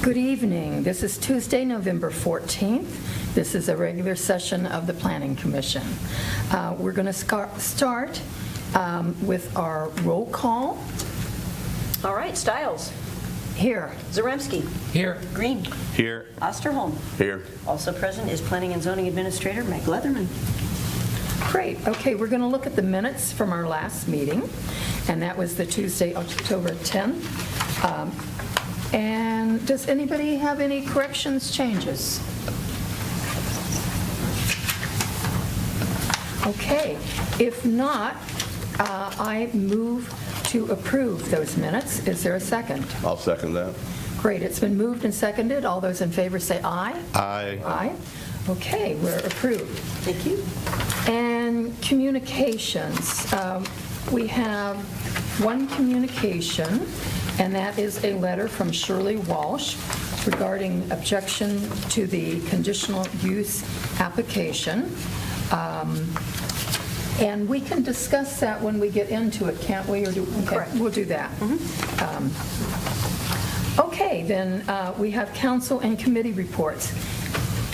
Good evening. This is Tuesday, November 14th. This is a regular session of the Planning Commission. We're going to start with our roll call. All right, Stiles. Here. Zaremski. Here. Greene. Here. Osterholm. Here. Also present is Planning and Zoning Administrator Meg Leatherman. Great. Okay, we're going to look at the minutes from our last meeting, and that was the Tuesday, October 10th. And does anybody have any corrections, changes? Okay. If not, I move to approve those minutes. Is there a second? I'll second that. Great. It's been moved and seconded. All those in favor say aye. Aye. Aye. Okay, we're approved. Thank you. And communications. We have one communication, and that is a letter from Shirley Walsh regarding objection to the conditional use application. And we can discuss that when we get into it, can't we? Or Correct. We'll do that. Okay, then we have council and committee reports.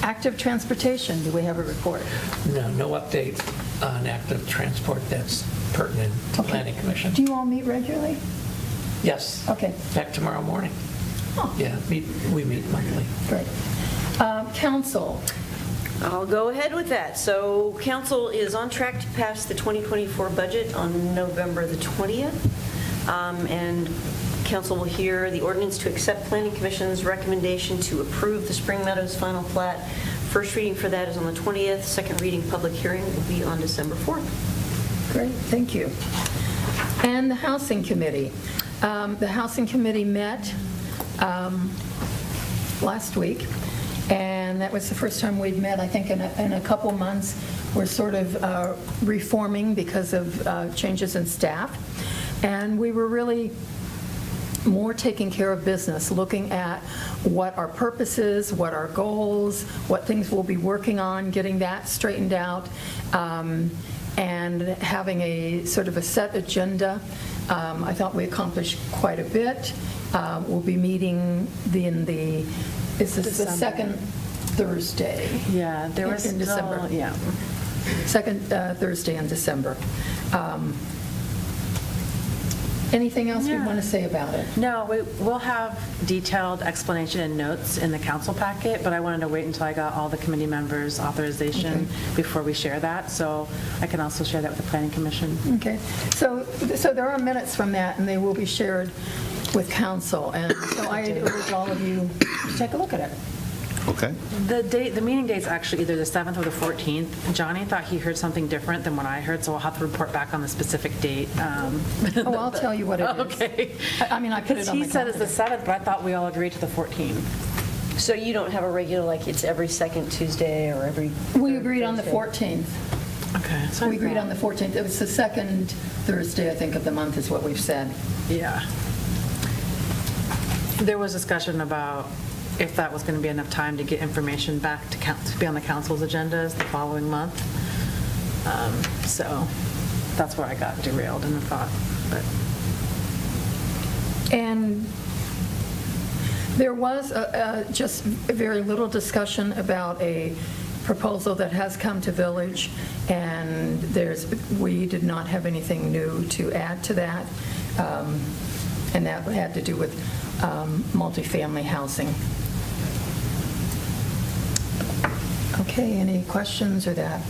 Active transportation, do we have a report? No update on active transport that's pertinent to Planning Commission. Do you all meet regularly? Yes. Okay. Back tomorrow morning. Oh. Yeah, we meet monthly. Great. Council. I'll go ahead with that. So council is on track to pass the 2024 budget on November the 20th. And council will hear the ordinance to accept Planning Commission's recommendation to approve the Spring Meadows final plat. First reading for that is on the 20th. Second reading public hearing will be on December 4th. Great, thank you. And the Housing Committee. The Housing Committee met last week, and that was the first time we'd met, I think, in a couple months. We're sort of reforming because of changes in staff, and we were really more taking care of business, looking at what our purpose is, what our goals, what things we'll be working on, getting that straightened out, and having a sort of a set agenda. I thought we accomplished quite a bit. We'll be meeting is this the second Thursday? Yeah, there was in December. Yeah. Second Thursday in December. Anything else you want to say about it? No, we'll have detailed explanation and notes in the council packet, but I wanted to wait until I got all the committee members' authorization before we share that, so I can also share that with the Planning Commission. Okay, so there are minutes from that, and they will be shared with council, and so I urge all of you to take a look at it. Okay. The meeting date's actually either the 7th or the 14th. Johnny thought he heard something different than what I heard, so I'll have to report back on the specific date. Oh, I'll tell you what it is. Okay. I mean, I put it on the He said it's the calendar. 7th, but I thought we all agreed to the 14th. So you don't have a regular, like it's every second Tuesday or every... We third agreed on the Thursday? 14th. Okay. So We agreed on the 14th. It was the second Thursday, I think, of the month is what we've said. Yeah. There was discussion about if that was going to be enough time to get information back to be on the council's agendas the following month. So that's where I got derailed in the thought. But And there was just very little discussion about a proposal that has come to Village, and we did not have anything new to add to that, and that had to do with multifamily housing. Okay, any questions or that?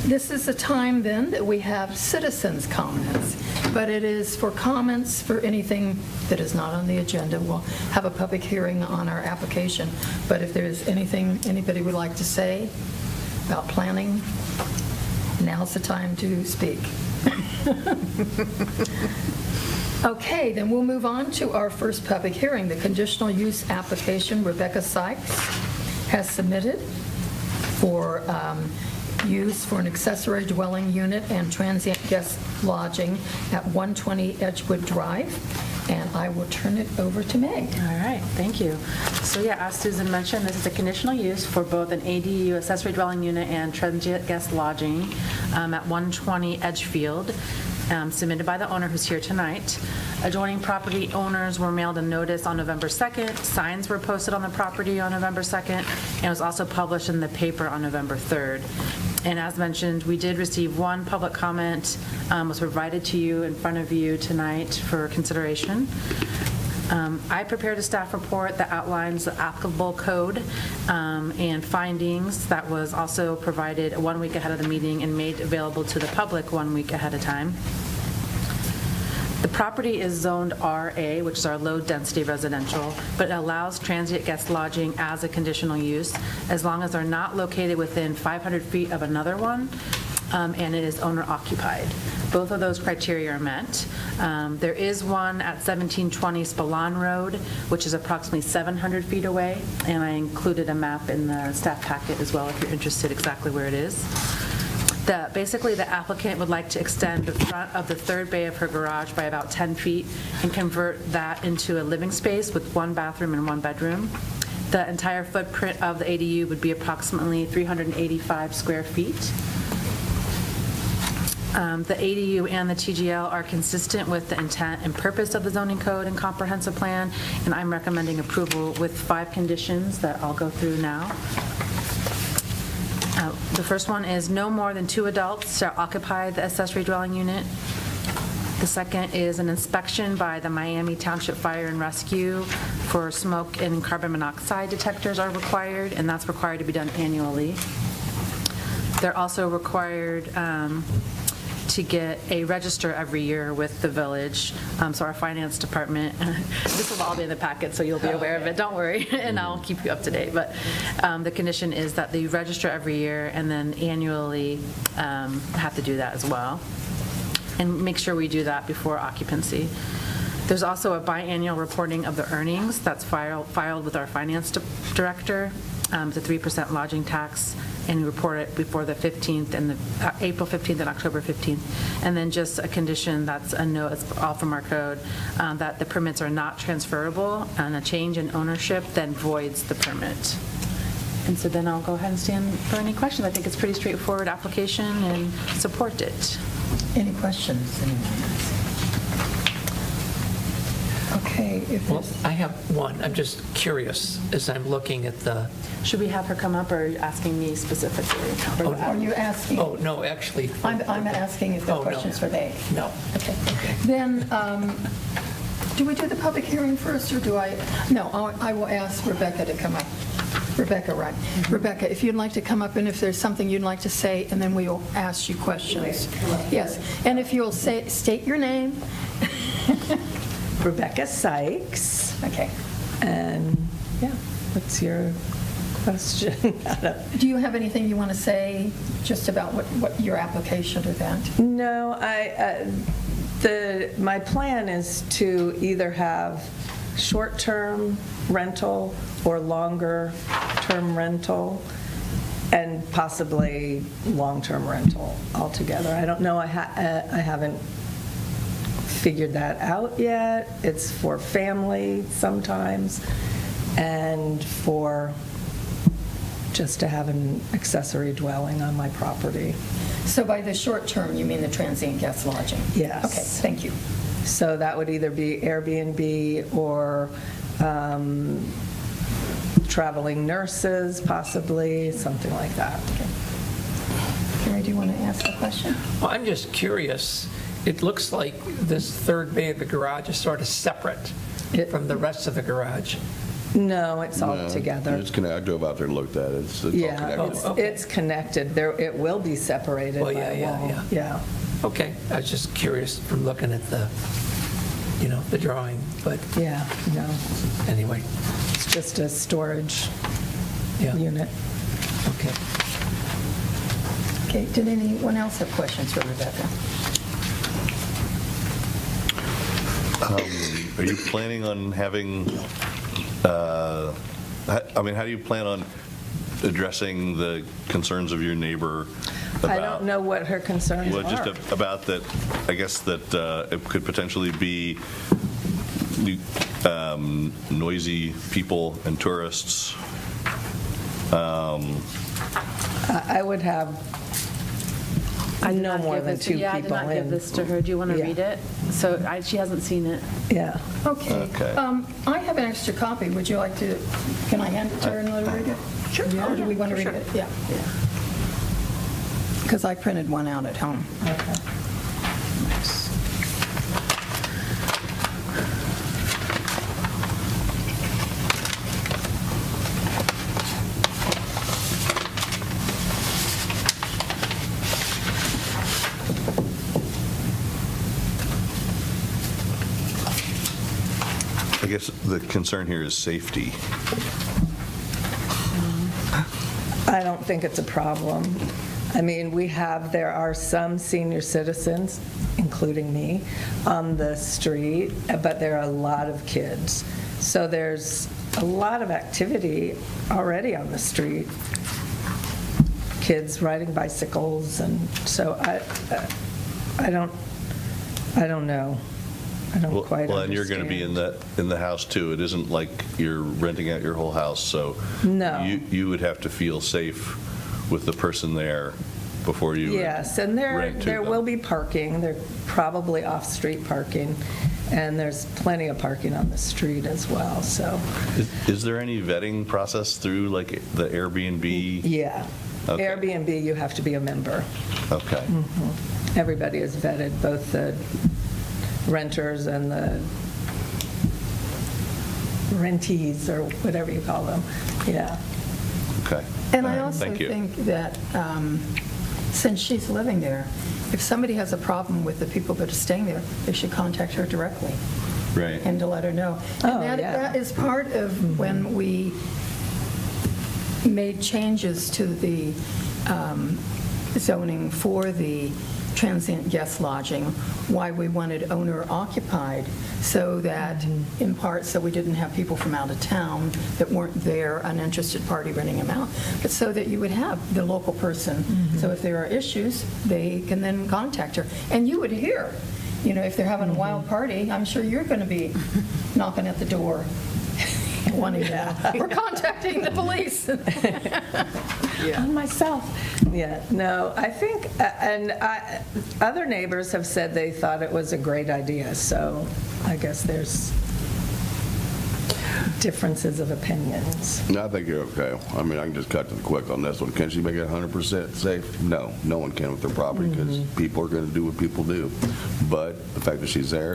This is the time then that we have citizens' comments, but it is for comments for anything that is not on the agenda. We'll have a public hearing on our application, but if there's anything anybody would like to say about planning, now's the time to speak. Okay, then we'll move on to our first public hearing, the conditional use application Rebecca Sikes has submitted for use for an accessory dwelling unit and transient guest lodging at 120 Edgewood Drive. And I will turn it over to Meg. all right, thank you. So yeah, as Susan mentioned, this is a conditional use for both an ADU accessory dwelling unit and transient guest lodging at 120 Edgefield. submitted by the owner who's here tonight. Adjoining property owners were mailed a notice on November 2nd. Signs were posted on the property on November 2nd, and it was also published in the paper on November 3rd. And as mentioned, we did receive one public comment, was provided to you in front of you tonight for consideration. I prepared a staff report that outlines the applicable code and findings that was also provided 1 week ahead of the meeting and made available to the public 1 week ahead of time. The property is zoned RA, which is our low-density residential, but it allows transient guest lodging as a conditional use as long as they're not located within 500 feet of another one, and it is owner-occupied. Both of those criteria are met. There is one at 1720 Spillane Road, which is approximately 700 feet away, and I included a map in the staff packet as well if you're interested exactly where it is. Basically, the applicant would like to extend the front of the third bay of her garage by about 10 feet and convert that into a living space with 1 bathroom and 1 bedroom. The entire footprint of the ADU would be approximately 385 square feet. The ADU and the TGL are consistent with the intent and purpose of the zoning code and comprehensive plan, and I'm recommending approval with 5 conditions that I'll go through now. The first one is no more than 2 adults shall occupy the accessory dwelling unit. The second is an inspection by the Miami Township Fire and Rescue for smoke and carbon monoxide detectors are required, and that's required to be done annually. They're also required to get a register every year with the village. So our finance department, this will all be in the packet, so you'll be aware of it, don't worry, and I'll keep you up to date. But the condition is that they register every year and then annually have to do that as well. And make sure we do that before occupancy. There's also a biannual reporting of the earnings that's filed with our finance director. The 3% lodging tax, and we report it before the 15th and the April 15th and October 15th. And then just a condition that's a note, it's all from our code, that the permits are not transferable, and a change in ownership then voids the permit. And so then I'll go ahead and stand for any questions. I think it's pretty straightforward application and support it. Any questions? Anyone? Okay. Well, I have one. I'm just curious as I'm looking at the... Should we have her come up, or are you asking me specifically? Are you asking? Oh, no, actually... I'm asking if there are questions for Dave. No. Okay. Then, do we do the public hearing first, or do I? No, I will ask Rebecca to come up. Rebecca, right. Rebecca, if you'd like to come up, and if there's something you'd like to say, and then we will ask you questions. Yes, and if you'll state your name. Rebecca Sikes. Okay. And, yeah, what's your question? Do you have anything you want to say just about what your application or that? No, my plan is to either have short-term rental or longer-term rental, and possibly long-term rental altogether. I don't know. I haven't figured that out yet. It's for family sometimes, and for just to have an accessory dwelling on my property. So by the short term, you mean the transient guest lodging? Yes. Okay, thank you. So that would either be Airbnb or traveling nurses, possibly, something like that. Okay. Carrie, do you want to ask a question? Well, I'm just curious. It looks like this third bay of the garage is sort of separate from the rest of the garage. No, it's all together. It's connected. I drove out there and looked at it. It's all Yeah, connected. okay. it's connected. It will be separated Well, by a wall. yeah. Yeah. Okay, I was just curious from looking at the drawing, but Yeah, no, anyway, it's just a storage yeah. unit. Okay. Okay, did anyone else have questions for Rebecca? Are you planning on having, how do you plan on addressing the concerns of your neighbor about? I don't know what her concerns Well, are. just about that, I guess that it could potentially be noisy people and tourists. I would have I know Did not more give than this- two Yeah, I did people not give in. this to her. Do you want to Yeah. read it? So she hasn't seen it. Yeah. Okay. Okay. I have an extra copy. Would you like to, can I hand it to her and let her read it? Sure. Or do we want to read it? Yeah. Because I printed one out at home. Okay. I guess the concern here is safety. I don't think it's a problem. I mean, there are some senior citizens, including me, on the street, but there are a lot of kids. So there's a lot of activity already on the street. Kids riding bicycles, and so I don't know. I don't quite understand. Well, and you're going to be in the house too. It isn't like you're renting out your whole house, so No. you would have to feel safe with the person there before you Yes, and rent to there them. will be parking. There probably off-street parking, and there's plenty of parking on the street as well, so, Is there any vetting process through like the Airbnb? yeah. Okay. Airbnb, you have to be a member. Okay. Everybody is vetted, both the renters and the rentees, or whatever you call them, yeah. Okay. And All I right, also thank you. think that since she's living there, if somebody has a problem with the people that are staying there, they should contact her directly Right. and to let her know. Oh, And yeah. that is part of when we made changes to the zoning for the transient guest lodging, why we wanted owner occupied, so that, in part, so we didn't have people from out of town that weren't there, uninterested party renting them out, but so that you would have the local person. So if there are issues, they can then contact her. And you would hear, if they're having a wild party, I'm sure you're going to be knocking at the door, wanting to, or contacting the police. On myself. Yeah, no, I think, other neighbors have said they thought it was a great idea, so I guess there's differences of opinions. No, I think you're okay. I mean, I can just cut to the quick on this one. Can she make it 100% safe? No, no one can with their property because people are going to do what people do. But the fact that she's there,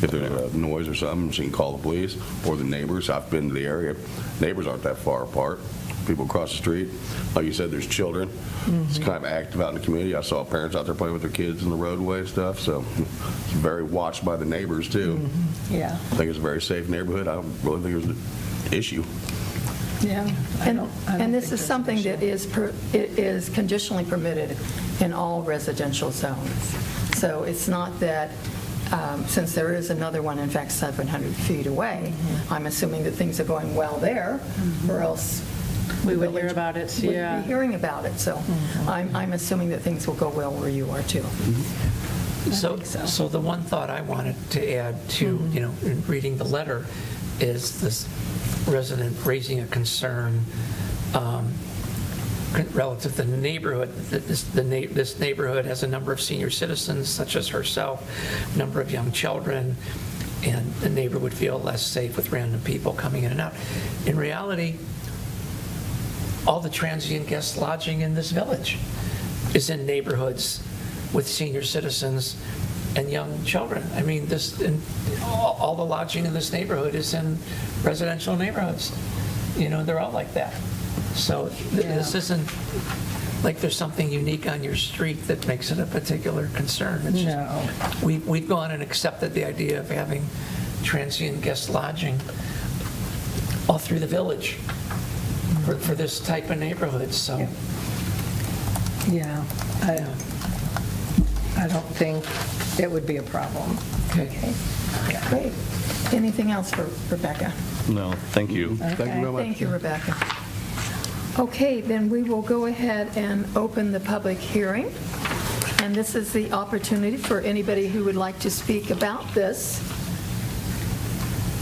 if there's a noise or something, she can call the police or the neighbors. I've been to the area. Neighbors aren't that far apart. People across the street. Like you said, there's children. It's kind of active out in the community. I saw parents out there playing with their kids in the roadway and stuff. So it's very watched by the neighbors, too. Yeah, I think it's a very safe neighborhood. I don't really think there's an issue. yeah. I don't And this think is there's something an that it is conditionally permitted in all residential zones. So it's not that, since there is another one, in fact, 700 feet away, I'm assuming that things are going well there, or else We would the hear village about it, would yeah. be hearing about it. So I'm assuming that things will go well where you are, too. So the one thought I wanted to add to, in reading the letter, is this resident raising a concern relative to the neighborhood. That this neighborhood has a number of senior citizens, such as herself, a number of young children, and the neighbor would feel less safe with random people coming in and out. In reality, all the transient guest lodging in this village is in neighborhoods with senior citizens and young children. I mean, all the lodging in this neighborhood is in residential neighborhoods. They're all like that. So this isn't like there's something unique on your street that makes it a particular concern. It's just, No. we've gone and accepted the idea of having transient guest lodging all through the village for this type of neighborhood, so. Yeah, I don't think it would be a problem. Okay. Great. Anything else for Rebecca? No, thank you. Thank you very much. Thank you, Rebecca. Okay, then we will go ahead and open the public hearing. And this is the opportunity for anybody who would like to speak about this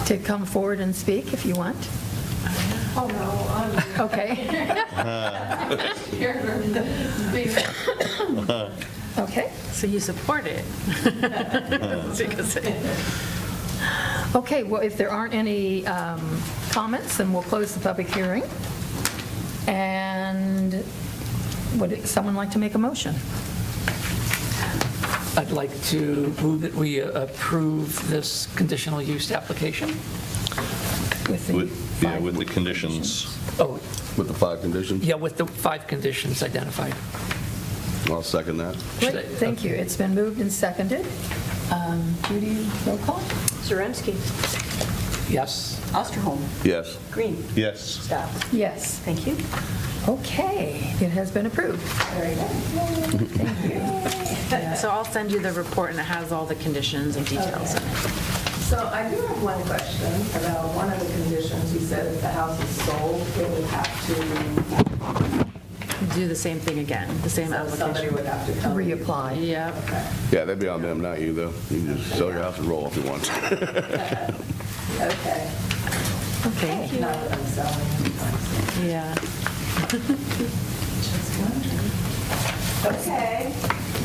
to come forward and speak if you want. Oh, no. Okay. Okay. So you support it? Okay, well, if there aren't any comments, then we'll close the public hearing. And would someone like to make a motion? I'd like to move that we approve this conditional use application. With the With the conditions. Oh, With the 5 conditions? yeah, with the 5 conditions identified. I'll second that. Should Great, I- thank you. It's been moved and seconded. Judy, roll call? Zaremski. Yes. Osterholm. Yes. Greene. Yes. Stout. Yes. Thank you. Okay, it has been approved. Very good. Thank you. Yeah, so I'll send you the report, and it has all the conditions and details in it. So I do have one question about one of the conditions. You said if the house is sold, they would have to, Do the same thing again, the same so somebody application. would have to come. Reapply. Yep. Okay. Yeah, that'd be on them, not you, though. You can just sell your house and roll if you want. Okay. Okay. Not that I'm selling. Yeah. Just wondering. Okay.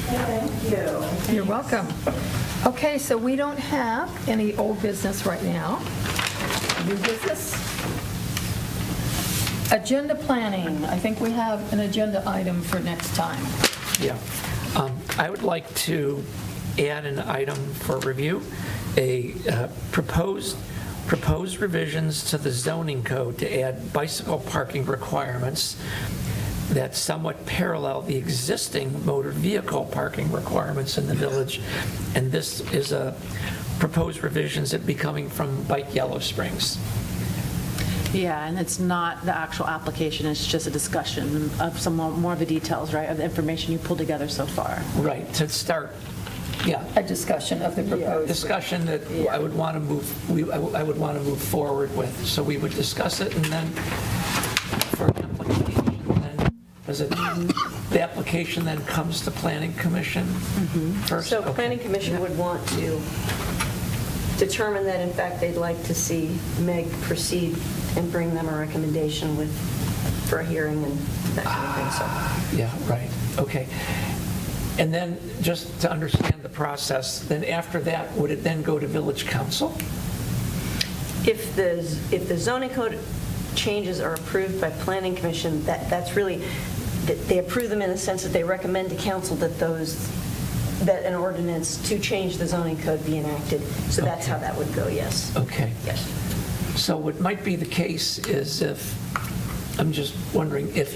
Thank you. You're welcome. Okay, so we don't have any old business right now. New business? Agenda planning. I think we have an agenda item for next time. Yeah. I would like to add an item for review, a proposed revisions to the zoning code to add bicycle parking requirements that somewhat parallel the existing motor vehicle parking requirements in the village. And this is a proposed revisions that be coming from Bike Yellow Springs. Yeah, and it's not the actual application, it's just a discussion of some more of the details, right, of the information you pulled together so far. Right, to start, yeah, A discussion of the proposed. discussion that I would want to I would want to move forward with. So we would discuss it, and then for an application, then the application then comes to Planning Commission first? So Okay. Planning Commission would want to determine that in fact they'd like to see Meg proceed and bring them a recommendation for a hearing and that kind of thing, so. Yeah, right, okay. And then, just to understand the process, then after that, would it then go to Village Council? If the zoning code changes are approved by Planning Commission, that's really, that they approve them in the sense that they recommend to council that an ordinance to change the zoning code be enacted. So that's how that would go, yes. Okay. Yes. So what might be the case is I'm just wondering if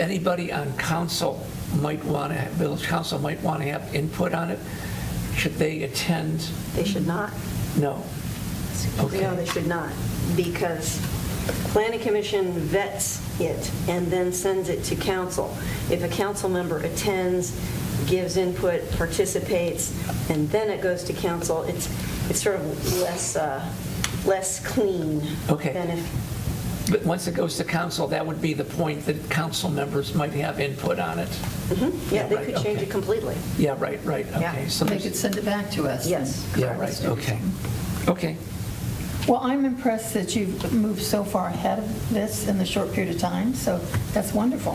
anybody on council might want to, village council might want to have input on it, should they attend? They should not. No. Okay. No, they should not, because Planning Commission vets it and then sends it to council. If a council member attends, gives input, participates, and then it goes to council, it's sort of less clean Okay. than if, But once it goes to council, that would be the point that council members might have input on it. yeah, they right, could change okay. it completely. Yeah, right, Yeah. okay. So They there's- could send it back to us. Yes. Yeah, right, okay. Okay. Well, I'm impressed that you've moved so far ahead of this in the short period of time, so that's wonderful.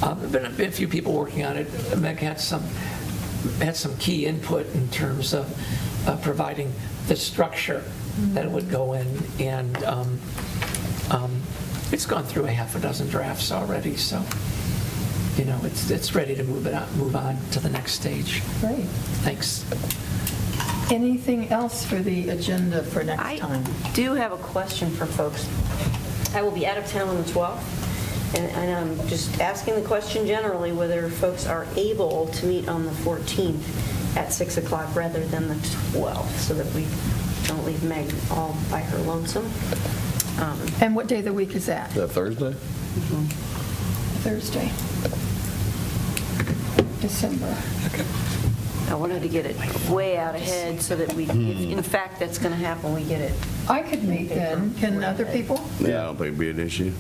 There've been a few people working on it. Meg had some key input in terms of providing the structure that it would go in, and it's gone through a half a dozen drafts already, so, you know, it's ready to move on to the next stage. Great. Thanks. Anything else for the agenda for next I time? do have a question for folks. I will be out of town on the 12th, and I'm just asking the question generally whether folks are able to meet on the 14th at 6 o'clock rather than the 12th, so that we don't leave Meg all by her lonesome. And what day of the week is that? Is that Thursday? Thursday. December. I wanted to get it way out ahead so that we, if in fact that's going to happen, we get it. I could meet then. Can other people? Yeah, I don't think it'd be an issue.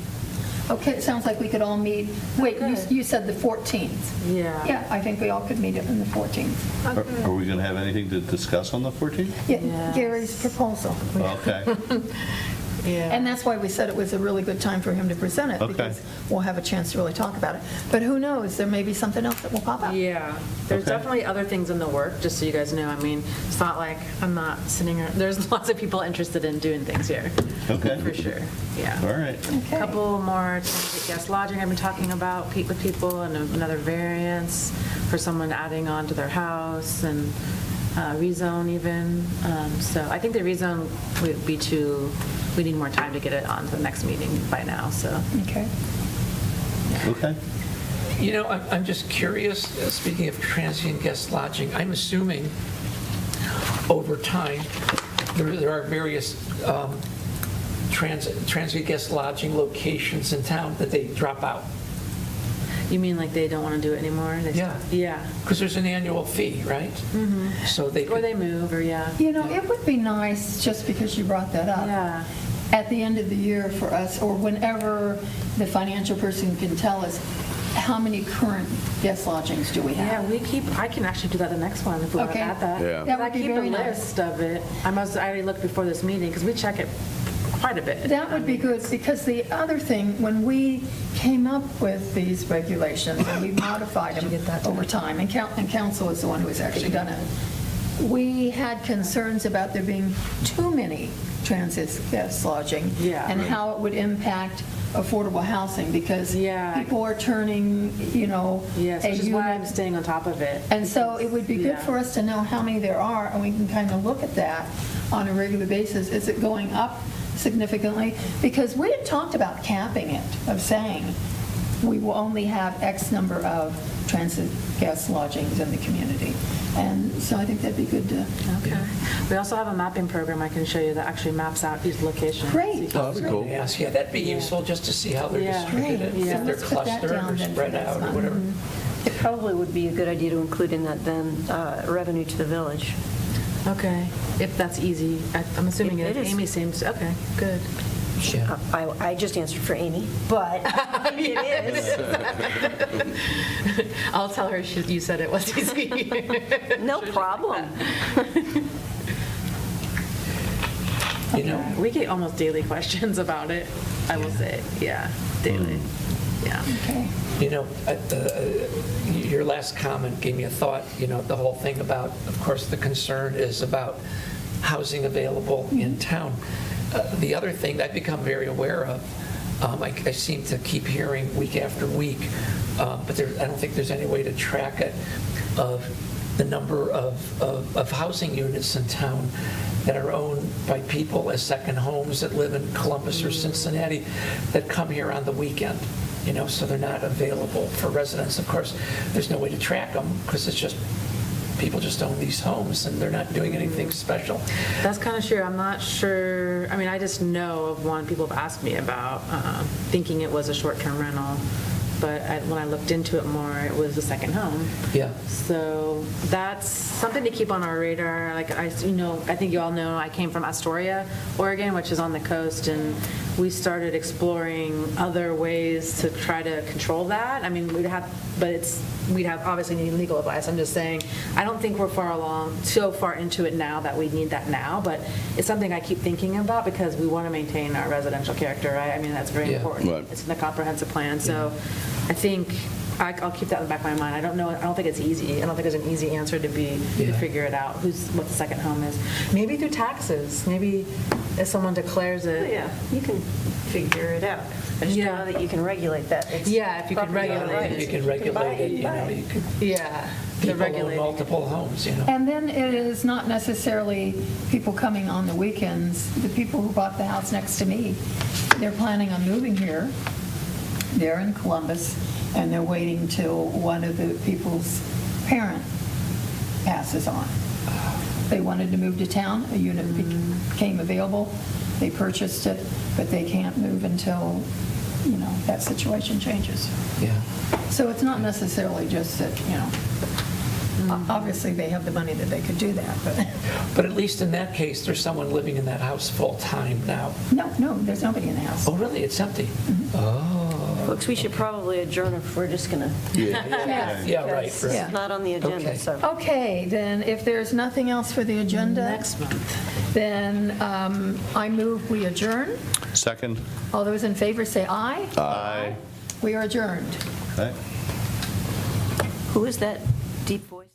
Okay, it sounds like we could all meet. Wait, you said the 14th. Yeah. Yeah, I think we all could meet on the 14th. Are we going to have anything to discuss on the 14th? Yeah, Gary's proposal. Okay. Yeah. And that's why we said it was a really good time for him to present it, Okay. because we'll have a chance to really talk about it. But who knows, there may be something else that will pop up. Yeah, there's Okay. definitely other things in the work, just so you guys know. I mean, it's not like I'm not sitting around, there's lots of people interested in doing things here. Okay. For sure, yeah. All right. Okay. Couple more transit guest lodging I've been talking about with people, and another variance for someone adding on to their house, and rezone even. So I think the rezone would be we need more time to get it on to the next meeting by now, so. Okay. Okay. You know, I'm just curious, speaking of transient guest lodging, I'm assuming over time, there are various transient guest lodging locations in town that they drop out. You mean like they don't want to do it anymore? Yeah. Yeah. Because there's an annual fee, right? Mm-hmm. So they Or could, they move, or yeah. You know, it would be nice, just because you brought that up. Yeah. At the end of the year for us, or whenever the financial person can tell us, how many current guest lodgings do we have? Yeah, I can actually do that the next one if we want to Okay. add that. Yeah. That would I be keep very a nice. list of it. I already looked before this meeting, because we check it quite a bit. That would be good, because the other thing, when we came up with these regulations, and we modified them over time, and council is the one who has actually done it, we had concerns about there being too many transit guest lodging, Yeah. and how it would impact affordable housing, because Yeah. people are turning, Yes, a which is why I'm unit. staying on top of it. And so it would be good Yeah. for us to know how many there are, and we can kind of look at that on a regular basis. Is it going up significantly? Because we had talked about capping it, of saying we will only have X number of transit guest lodgings in the community. And so I think that'd be good to, Okay. We also have a mapping program I can show you that actually maps out each location. Great. Oh, that'd be cool. yes, yeah, that'd be Yeah. useful just to see how they're Yeah. distributed, Great. if So they're let's put that clustered down or then for spread next out or month. whatever. It probably would be a good idea to include in that then revenue to the village. Okay, if that's easy. I'm assuming It is. Amy seems, okay, good. Yeah. I just answered for Amy, but it is. I'll tell her you said it was easy. No problem. You know, We get almost daily questions about it, I will say. Yeah, daily. Yeah. okay. You know, your last comment gave me a thought, the whole thing about, of course, the concern is about housing available in town. The other thing that I've become very aware of, I seem to keep hearing week after week, but I don't think there's any way to track it, of the number of housing units in town that are owned by people as second homes that live in Columbus or Cincinnati that come here on the weekend. So they're not available for residents. Of course, there's no way to track them, because it's just, people just own these homes and they're not doing anything special. That's kind of true. I'm not sure. I mean, I just know of one people have asked me about, thinking it was a short-term rental. But when I looked into it more, it was a second home. Yeah. So that's something to keep on our radar. Like I think you all know, I came from Astoria, Oregon, which is on the coast, and we started exploring other ways to try to control that. I mean, we'd have obviously need legal advice. I'm just saying, I don't think we're so far into it now that we need that now, but it's something I keep thinking about, because we want to maintain our residential character, right? I mean, that's very Yeah. important. Right. It's in the comprehensive plan, so I think I'll keep that in the back of my mind. I don't think it's easy. I don't think there's an easy answer to Yeah. figure it out, what the second home is. Maybe through taxes. Maybe if someone declares it. Yeah, you can figure it out. I just don't Yeah. know that you can regulate that. It's Yeah, if you can property regulate rights. If you can buy regulate it, you buy it. you could, Yeah. The people own regulating. multiple homes, And then it is not necessarily people coming on the weekends. The people who bought the house next to me, they're planning on moving here. They're in Columbus, and they're waiting till one of the people's parent passes on. They wanted to move to town, a unit became available, they purchased it, but they can't move until, that situation changes. Yeah. So it's not necessarily just that, obviously they have the money that they could do that, but But at least in that case, there's someone living in that house full-time now. no, there's nobody in the house. Oh, really? It's empty? Folks, we should probably adjourn if we're just going to, Yeah. Yeah, right. it's right. not on the agenda, Okay. so. Okay, then if there's nothing else for the agenda. Next month. Then I move we adjourn. Second? All those in favor say aye. Aye. We are adjourned. Okay. Who is that deep voice?